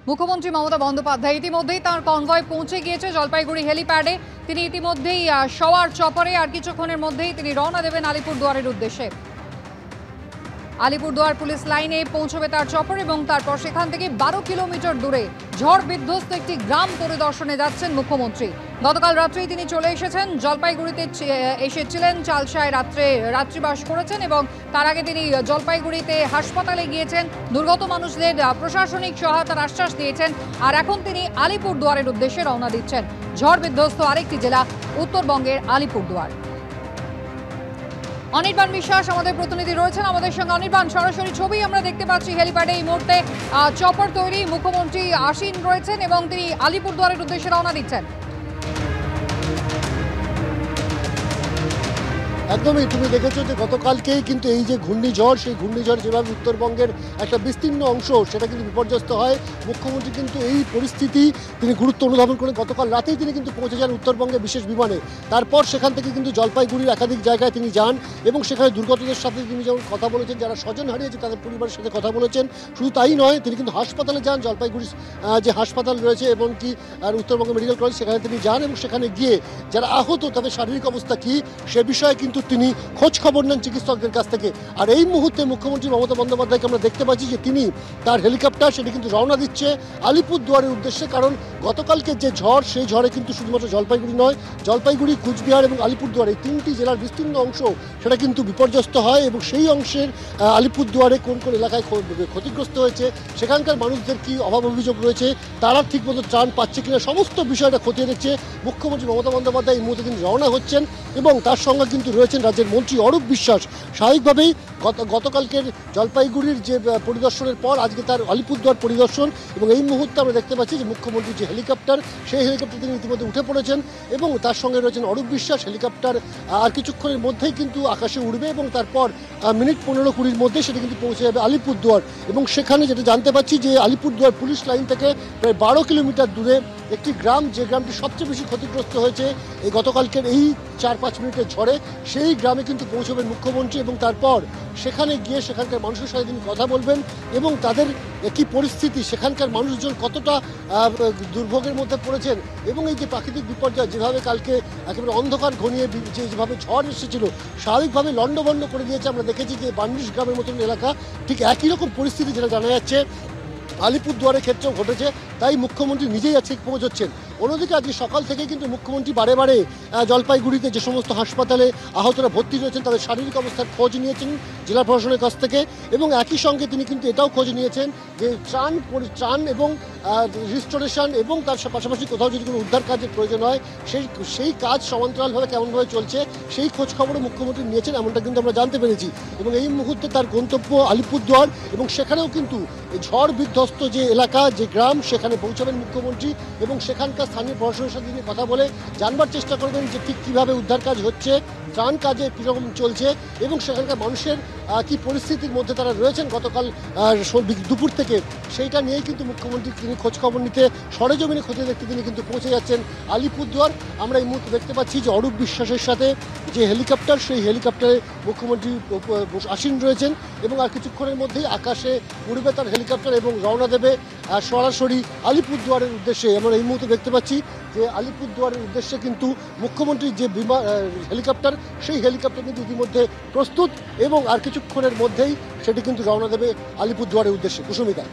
মুখ্যমন্ত্রী মমতা বন্দ্যোপাধ্যায় ইতিমধ্যেই তার কনভয় পৌঁছে গিয়েছে জলপাইগুড়ি হেলিপ্যাডে। তিনি ইতিমধ্যেই সওয়ার চপারে আর কিছুক্ষণের মধ্যেই তিনি রওনা দেবেন আলিপুরদুয়ারের উদ্দেশ্যে। আলিপুরদুয়ার পুলিশ লাইনে পৌঁছবে তার চপার এবং তারপর সেখান থেকে 12 কিলোমিটার দূরে ঝড় বিধ্বস্ত একটি গ্রাম পরিদর্শনে যাচ্ছেন মুখ্যমন্ত্রী। গতকাল রাত্রেই তিনি চলে এসেছেন জলপাইগুড়িতে, এসেছিলেন চালসায় রাত্রিবাস করেছেন এবং তার আগে তিনি জলপাইগুড়িতে হাসপাতালে গিয়েছেন, দুর্গত মানুষদের প্রশাসনিক সহায়তার আশ্বাস দিয়েছেন। আর এখন তিনি আলিপুরদুয়ারের উদ্দেশ্যে রওনা দিচ্ছেন। ঝড় বিধ্বস্ত আরেকটি জেলা উত্তরবঙ্গের আলিপুরদুয়ার। অনির্বাণ বিশ্বাস আমাদের প্রতিনিধি রয়েছেন আমাদের সঙ্গে। অনির্বাণ, সরাসরি ছবি আমরা দেখতে পাচ্ছি হেলিপ্যাডে এই মুহূর্তে চপার তৈরি, মুখ্যমন্ত্রী আসীন রয়েছেন এবং তিনি আলিপুরদুয়ারের উদ্দেশ্যে রওনা দিচ্ছেন। একদমই, তুমি দেখেছো যে গতকালকেই কিন্তু এই যে ঘূর্ণিঝড়, সেই ঘূর্ণিঝড় যেভাবে উত্তরবঙ্গের একটা বিস্তীর্ণ অংশ সেটা কিন্তু বিপর্যস্ত হয়। মুখ্যমন্ত্রী কিন্তু এই পরিস্থিতি তিনি গুরুত্ব অনুধাবন করেন। গতকাল রাতেই তিনি কিন্তু পৌঁছে যান উত্তরবঙ্গে বিশেষ বিমানে। তারপর সেখান থেকে কিন্তু জলপাইগুড়ির একাধিক জায়গায় তিনি যান এবং সেখানে দুর্গতদের সাথে তিনি যেমন কথা বলেছেন, যারা স্বজন হারিয়েছে তাদের পরিবারের সাথে কথা বলেছেন। শুধু তাই নয়, তিনি কিন্তু হাসপাতালে যান, জলপাইগুড়ির যে হাসপাতাল রয়েছে এবং কি আর উত্তরবঙ্গ মেডিকেল কলেজ সেখানে তিনি যান এবং সেখানে গিয়ে যারা আহত তাদের শারীরিক অবস্থা কী সে বিষয়ে কিন্তু তিনি খোঁজ খবর নেন চিকিৎসকদের কাছ থেকে। আর এই মুহূর্তে মুখ্যমন্ত্রী মমতা বন্দ্যোপাধ্যায়কে আমরা দেখতে পাচ্ছি যে তিনি তার হেলিকপ্টার সেটি কিন্তু রওনা দিচ্ছে আলিপুরদুয়ারের উদ্দেশ্যে। কারণ গতকালকে যে ঝড়, সেই ঝড়ে কিন্তু শুধুমাত্র জলপাইগুড়ি নয়, জলপাইগুড়ি, কুচবিহার এবং আলিপুরদুয়ার এই তিনটি জেলার বিস্তীর্ণ অংশ সেটা কিন্তু বিপর্যস্ত হয় এবং সেই অংশের আলিপুরদুয়ারে কোন কোন এলাকায় ক্ষতিগ্রস্ত হয়েছে, সেখানকার মানুষদের কি অভাব অভিযোগ রয়েছে, তারা ঠিকমতো ত্রাণ পাচ্ছে কিনা, সমস্ত বিষয়টা খতিয়ে দেখছে মুখ্যমন্ত্রী মমতা বন্দ্যোপাধ্যায়। এই মুহূর্তে তিনি রওনা হচ্ছেন এবং তার সঙ্গে কিন্তু রয়েছেন রাজ্যের মন্ত্রী অরূপ বিশ্বাস। স্বাভাবিকভাবেই গতকালকের জলপাইগুড়ির যে পরিদর্শনের পর আজকে তার আলিপুরদুয়ার পরিদর্শন এবং এই মুহূর্তে আমরা দেখতে পাচ্ছি যে মুখ্যমন্ত্রীর যে হেলিকপ্টার, সেই হেলিকপ্টার তিনি ইতিমধ্যে উঠে পড়েছেন এবং তার সঙ্গে রয়েছেন অরূপ বিশ্বাস। হেলিকপ্টার আর কিছুক্ষণের মধ্যেই কিন্তু আকাশে উড়বে এবং তারপর মিনিট 15-20 মধ্যে সেটা কিন্তু পৌঁছে যাবে আলিপুরদুয়ার। এবং সেখানে যেটা জানতে পাচ্ছি যে আলিপুরদুয়ার পুলিশ লাইন থেকে প্রায় 12 কিলোমিটার দূরে একটি গ্রাম, যে গ্রামটি সবচেয়ে বেশি ক্ষতিগ্রস্ত হয়েছে এই গতকালকের এই 4-5 মিনিটের ঝড়ে, সেই গ্রামে কিন্তু পৌঁছবেন মুখ্যমন্ত্রী এবং তারপর সেখানে গিয়ে সেখানকার মানুষের সাথে তিনি কথা বলবেন এবং তাদের কী পরিস্থিতি, সেখানকার মানুষজন কতটা দুর্ভোগের মধ্যে পড়েছেন এবং এই যে প্রাকৃতিক বিপর্যয় যেভাবে কালকে একেবারে অন্ধকার ঘনিয়ে যেভাবে ঝড় এসেছিল স্বাভাবিকভাবে লণ্ডভণ্ড করে দিয়েছে। আমরা দেখেছি যে বান্ডিশ গ্রামের মতন এলাকা, ঠিক একই রকম পরিস্থিতি যেটা জানা যাচ্ছে আলিপুরদুয়ারের ক্ষেত্রেও ঘটেছে। তাই মুখ্যমন্ত্রী নিজেই আজকে পৌঁছচ্ছেন। অন্যদিকে আজকে সকাল থেকেই কিন্তু মুখ্যমন্ত্রী বারে বারে জলপাইগুড়িতে যে সমস্ত হাসপাতালে আহতরা ভর্তি রয়েছেন তাদের শারীরিক অবস্থার খোঁজ নিয়েছেন জেলা প্রশাসনের কাছ থেকে এবং একই সঙ্গে তিনি কিন্তু এটাও খোঁজ নিয়েছেন যে ত্রাণ এবং রিস্টোরেশন এবং তার পাশাপাশি কোথাও যদি কোনো উদ্ধার কাজের প্রয়োজন হয় সেই কাজ সমান্তরালভাবে কেমনভাবে চলছে সেই খোঁজ খবরও মুখ্যমন্ত্রী নিয়েছেন, এমনটা কিন্তু আমরা জানতে পেরেছি। এবং এই মুহূর্তে তার গন্তব্য আলিপুরদুয়ার এবং সেখানেও কিন্তু ঝড় বিধ্বস্ত যে এলাকা, যে গ্রাম, সেখানে পৌঁছাবেন মুখ্যমন্ত্রী এবং সেখানকার স্থানীয় প্রশাসনের সাথে তিনি কথা বলে জানবার চেষ্টা করবেন যে ঠিক কীভাবে উদ্ধার কাজ হচ্ছে, ত্রাণ কাজে কীরকম চলছে এবং সেখানকার মানুষের কী পরিস্থিতির মধ্যে তারা রয়েছেন গতকাল দুপুর থেকে, সেইটা নিয়েই কিন্তু মুখ্যমন্ত্রী তিনি খোঁজখবর নিতে সরেজমিনে খতিয়ে দেখতে তিনি কিন্তু পৌঁছে যাচ্ছেন আলিপুরদুয়ার। আমরা এই মুহূর্তে দেখতে পাচ্ছি যে অরূপ বিশ্বাসের সাথে যে হেলিকপ্টার, সেই হেলিকপ্টারে মুখ্যমন্ত্রী আসীন রয়েছেন এবং আর কিছুক্ষণের মধ্যেই আকাশে উড়বে তার হেলিকপ্টার এবং রওনা দেবে সরাসরি আলিপুরদুয়ারের উদ্দেশ্যে। আমরা এই মুহূর্তে দেখতে পাচ্ছি যে আলিপুরদুয়ারের উদ্দেশ্যে কিন্তু মুখ্যমন্ত্রীর যে হেলিকপ্টার, সেই হেলিকপ্টার কিন্তু ইতিমধ্যে প্রস্তুত এবং আর কিছুক্ষণের মধ্যেই সেটি কিন্তু রওনা দেবে আলিপুরদুয়ারের উদ্দেশ্যে। কুসুমিতা,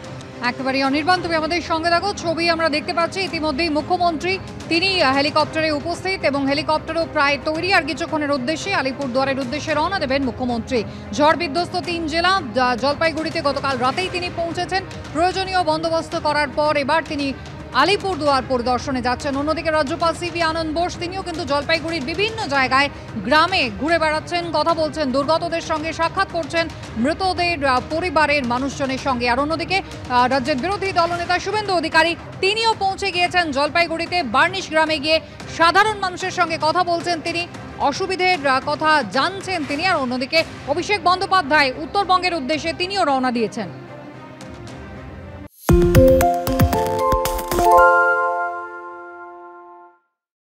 একেবারে অনির্বাণ, তুমি আমাদের সঙ্গে থাকো। ছবি আমরা দেখতে পাচ্ছি ইতিমধ্যেই মুখ্যমন্ত্রী তিনি হেলিকপ্টারে উপস্থিত এবং হেলিকপ্টারও প্রায় তৈরি। আর কিছুক্ষণের উদ্দেশ্যে আলিপুরদুয়ারের উদ্দেশ্যে রওনা দেবেন মুখ্যমন্ত্রী। ঝড় বিধ্বস্ত 3 জেলা জলপাইগুড়িতে গতকাল রাতেই তিনি পৌঁছেছেন। প্রয়োজনীয় বন্দোবস্ত করার পর এবার তিনি আলিপুরদুয়ার পরিদর্শনে যাচ্ছেন। অন্যদিকে রাজ্যপাল সিভি আনন্দ বোস তিনিও কিন্তু জলপাইগুড়ির বিভিন্ন জায়গায় গ্রামে ঘুরে বেড়াচ্ছেন, কথা বলছেন, দুর্গতদের সঙ্গে সাক্ষাৎ করছেন, মৃতদের পরিবারের মানুষজনের সঙ্গে। আর অন্যদিকে রাজ্যের বিরোধী দলনেতা শুভেন্দু অধিকারী তিনিও পৌঁছে গিয়েছেন জলপাইগুড়িতে। বার্নিশ গ্রামে গিয়ে সাধারণ মানুষের সঙ্গে কথা বলছেন তিনি, অসুবিধের কথা জানছেন তিনি। আর অন্যদিকে অভিষেক বন্দ্যোপাধ্যায় উত্তরবঙ্গের উদ্দেশ্যে তিনিও রওনা দিয়েছেন।